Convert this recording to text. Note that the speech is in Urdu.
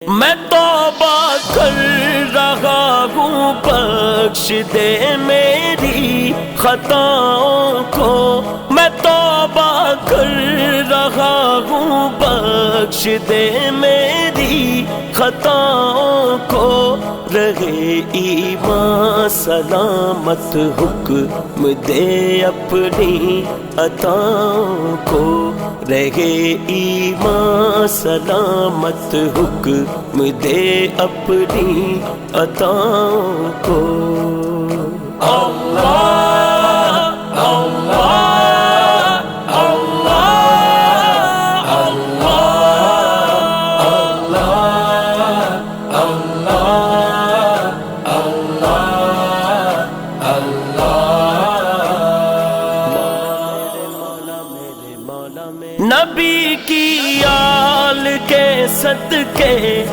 میں توبہ کر رہا ہوں، بخش دے میری خطاؤں کو۔ میں توبہ کر رہا ہوں، بخش دے میری خطاؤں کو۔ رہے ایمان سلامت، حکم دے اپنی عطاؤں کو۔ رہے ایمان سلامت، حکم دے اپنی عطاؤں کو۔ اللہ اللہ نبی کی آل کے صدقے